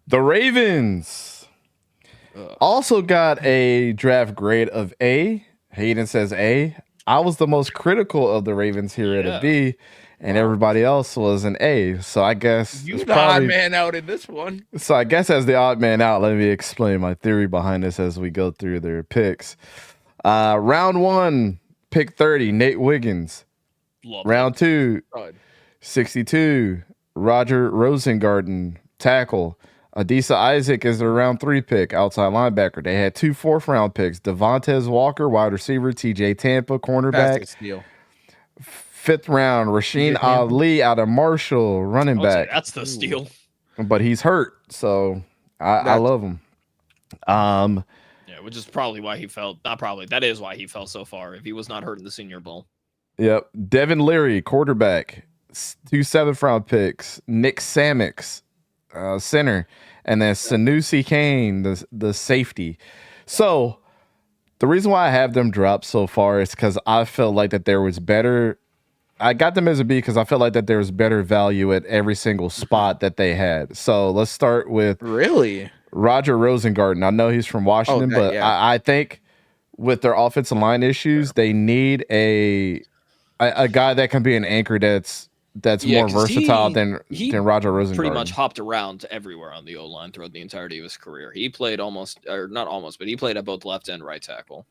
The Ravens also got a draft grade of A. Hayden says A. I was the most critical of the Ravens here at a B, and everybody else was an A. So I guess you the odd man out in this one. So I guess as the odd man out, let me explain my theory behind this as we go through their picks. Round 1, pick 30, Nate Wiggins. Round 2, 62, Roger Rosengarten, tackle. 𝗕𝘂𝘀𝗶𝗲𝗀𝗀 Isaac is the round 3 pick, outside linebacker. They had 2 4th-round picks. Devontae Walker, wide receiver. TJ Tampa, cornerback. 5th round, Rasheen Ali out of Marshall, running back. That's the steal. But he's hurt, so I love him. Yeah, which is probably why he fell. Not probably. That is why he fell so far. If he was not hurt in the Senior Bowl. Yep. Devin Leary, quarterback. 2 7th-round picks. Nick Samix, center, and then Sanusi Kane, the safety. So the reason why I have them drop so far is because I felt like that there was better. I got them as a B because I felt like that there was better value at every single spot that they had. So let's start with Roger Rosengarten. I know he's from Washington, but I think with their offensive line issues, they need a guy that can be an anchor that's more versatile than Roger Rosengarten. Pretty much hopped around everywhere on the O-line throughout the entirety of his career. He played not almost, but he played at both left and right tackle.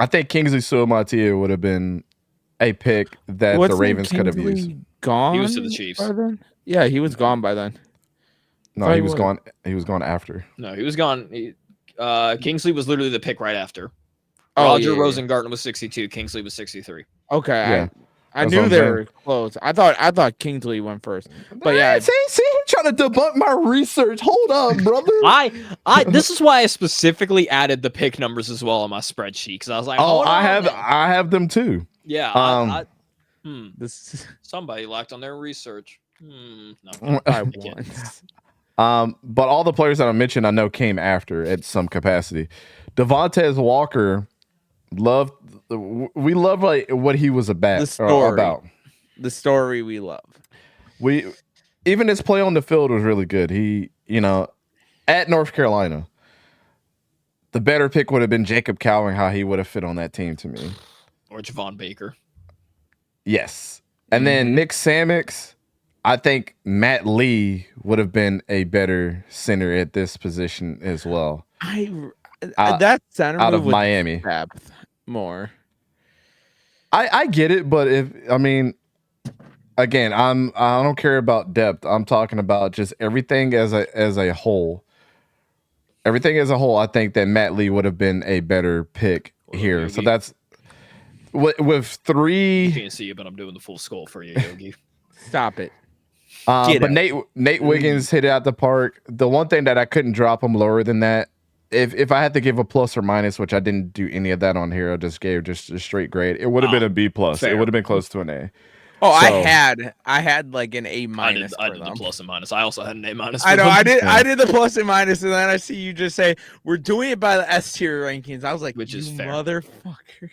I think Kingsley Suamataia would have been a pick that the Ravens could have used. Gone? He was to the Chiefs. Yeah, he was gone by then. No, he was gone. He was gone after. No, he was gone. Kingsley was literally the pick right after. Roger Rosengarten was 62. Kingsley was 63. Okay. Yeah. I knew they were close. I thought Kingsley went first, but yeah. See, him trying to debunk my research. Hold up, brother. This is why I specifically added the pick numbers as well on my spreadsheet because I was like, I have them too. Yeah. Somebody lacked on their research. No. I won. But all the players that I mentioned, I know came after at some capacity. Devontae Walker. We love like what he was about. The story we love. Even his play on the field was really good. He, at North Carolina, the better pick would have been Jacob Cowing, how he would have fit on that team to me. Or Javon Baker. Yes. And then Nick Samix, I think Matt Lee would have been a better center at this position as well. That center out of Miami. More. I get it, but again, I don't care about depth. I'm talking about just everything as a whole. Everything as a whole, I think that Matt Lee would have been a better pick here. Yogi. So that's with 3. You can't see it, but I'm doing the full skull for you, Yogi. Stop it. But Nate Wiggins hit it out the park. The one thing that I couldn't drop him lower than that. If I had to give a plus or minus, which I didn't do any of that on here, I just gave just a straight grade. It would have been a B plus. Fair. It would have been close to an A. Oh, so, I had like an A minus. I did the plus and minus. I also had an A minus. I know. I did the plus and minus, and then I see you just say we're doing it by the S tier rankings. I was like, which is fair, motherfucker.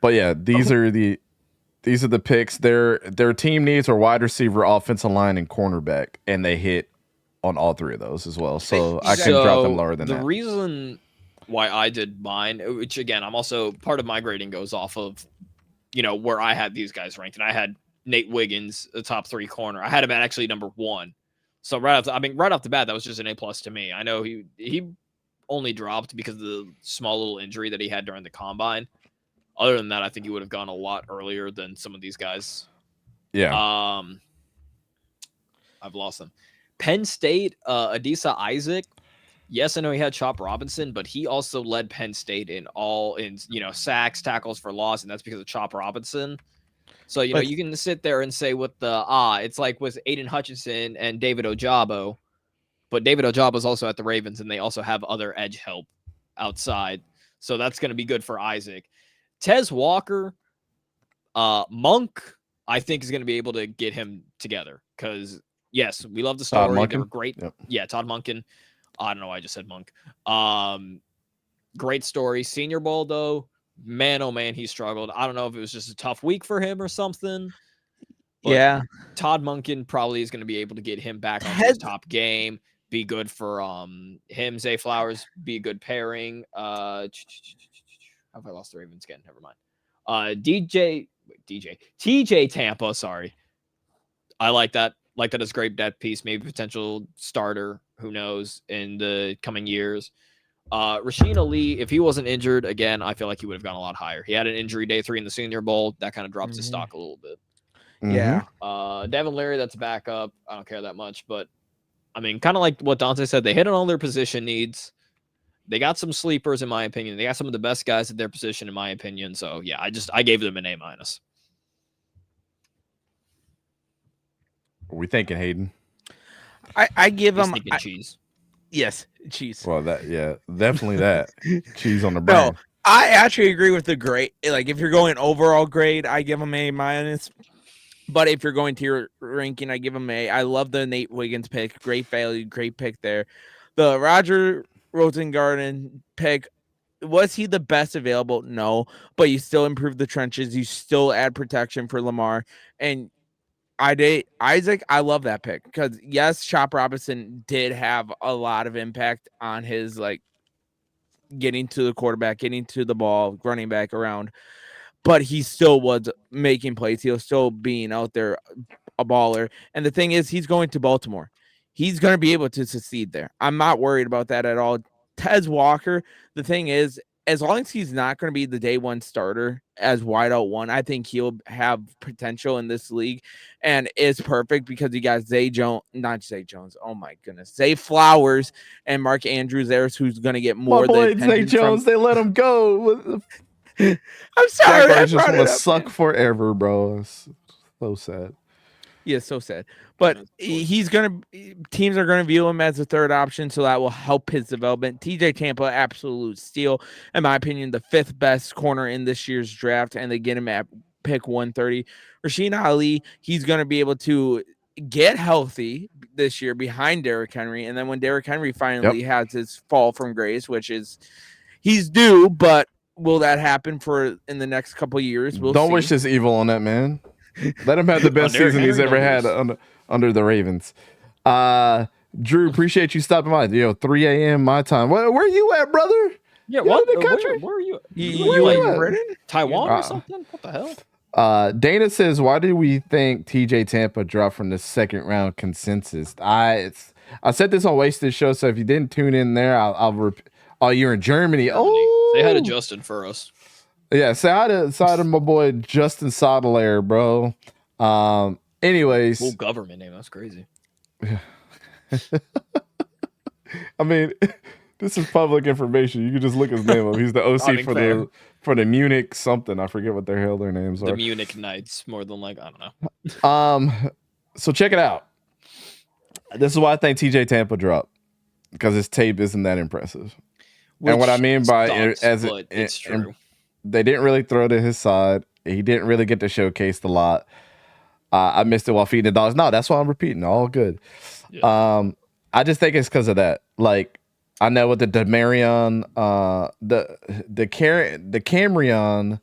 But yeah, these are the picks. Their team needs are wide receiver, offensive line, and cornerback, and they hit on all 3 of those as well. So I couldn't drop them lower than that. The reason why I did mine, which again, I'm also part of my grading goes off of, where I had these guys ranked, and I had Nate Wiggins, the top 3 corner. I had him at actually number 1. So right off the bat, that was just an A plus to me. I know he only dropped because of the small little injury that he had during the combine. Other than that, I think he would have gone a lot earlier than some of these guys. Yeah. I've lost them. Penn State, 𝗕𝘂𝘀𝘀𝗀𝗀𝗀𝗀𝗀𝗀𝗀. Yes, I know he had Chop Robinson, but he also led Penn State in sacks, tackles for loss, and that's because of Chop Robinson. So you can sit there and say with it's like with Aiden Hutchinson and David Ojabo, but David Ojabo is also at the Ravens, and they also have other edge help outside, so that's going to be good for Isaac. Tez Walker, Monk, I think is going to be able to get him together because. Yes, we love the story. They were great. Yep. Yeah, Todd Monken. I don't know why I just said Monk. Great story. Senior Bowl, though, man, oh man, he struggled. I don't know if it was just a tough week for him or something. But yeah. Todd Monken probably is going to be able to get him back onto his top game. Be good for him. Zay Flowers be a good pairing. Have I lost the Ravens again? Never mind. TJ Tampa. Sorry, I like that. Like that as great depth piece. Maybe potential starter. Who knows in the coming years. Rasheen Ali, if he wasn't injured again, I feel like he would have gone a lot higher. He had an injury day 3 in the Senior Bowl. That kind of drops his stock a little bit. Yeah. Devin Leary, that's a backup. I don't care that much, but I mean, kind of like what Dante said, they hit on all their position needs. They got some sleepers, in my opinion. They got some of the best guys at their position, in my opinion. So yeah, I gave them an A-. What are we thinking, Hayden? I give them cheese. Yes, cheese. Well, definitely that cheese on the brain. No, I actually agree with the grade. Like, if you're going overall grade, I give them A-. But if you're going to your ranking, I give them A. I love the Nate Wiggins pick. Great value, great pick there. The Roger Rosengarten pick, was he the best available? No, but you still improve the trenches. You still add protection for Lamar. And Isaac, I love that pick because, yes, Chop Robinson did have a lot of impact on his, like, getting to the quarterback, getting to the ball, running back around. But he still was making plays. He was still being out there a baller. And the thing is, he's going to Baltimore. He's going to be able to succeed there. I'm not worried about that at all. Tez Walker, the thing is, as long as he's not going to be the day one starter as wideout one, I think he'll have potential in this league and is perfect because you got Zay Jones. Oh my goodness. Zay Flowers and Mark Andrews there, who's going to get more than Zay Jones. They let him go. I'm sorry. I just want to suck forever, bro. It's so sad. Yeah, so sad. But teams are gonna view him as a third option, so that will help his development. TJ Tampa, absolute steal, in my opinion, the 5th best corner in this year's draft, and they get him at pick 130. Rasheen Ali, he's gonna be able to get healthy this year behind Derrick Henry, and then when Derrick Henry finally has his fall from grace, which is he's due, but will that happen in the next couple of years? Don't wish this evil on that man. Let him have the best season he's ever had under the Ravens. Drew, appreciate you stopping by. 3 a.m. my time. Where you at, brother? Yeah, what? The country? Where are you? You at Britain? Taiwan or something? What the hell? Dana says, why do we think TJ Tampa dropped from the 2nd round consensus? I said this on Wasted Show, so if you didn't tune in there, I'll repeat. Oh, you're in Germany. Oh, they had adjusted for us. Yeah, side of my boy Justin Sodelaire, bro. Anyways, full government name. That's crazy. I mean, this is public information. You can just look his name up. He's the OC for the Munich something. I forget what the hell their names are. The Munich Knights, more than like, I don't know. So check it out. This is why I think TJ Tampa dropped, because his tape isn't that impressive. And what I mean by it's true. They didn't really throw to his side. He didn't really get to showcase a lot. I missed it while feeding the dogs. No, that's why I'm repeating. All good. Yeah. I just think it's because of that. Like, I know with the Demarion, the Camryon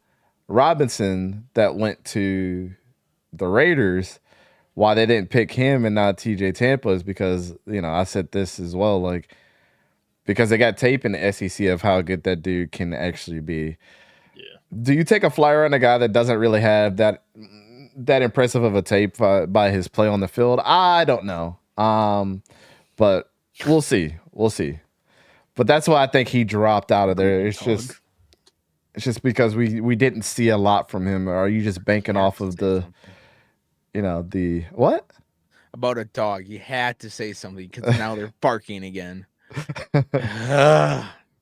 Robinson that went to the Raiders, why they didn't pick him and not TJ Tampa is because, I said this as well, like, because they got tape in the SEC of how good that dude can actually be. Do you take a flyer on a guy that doesn't really have that impressive of a tape by his play on the field? I don't know. But we'll see. But that's why I think he dropped out of there. It's just because we didn't see a lot from him. Or are you just banking off of the what? About a dog. You had to say something because now they're barking again.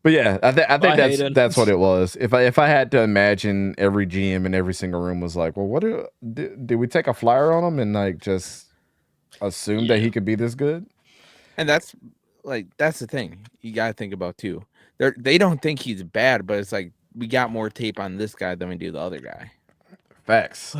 But yeah, I think that's what it was. If I had to imagine every GM in every single room was like, well, what did we take a flyer on him and like just assume that he could be this good? And that's the thing you gotta think about too. They don't think he's bad, but it's like we got more tape on this guy than we do the other guy. Facts.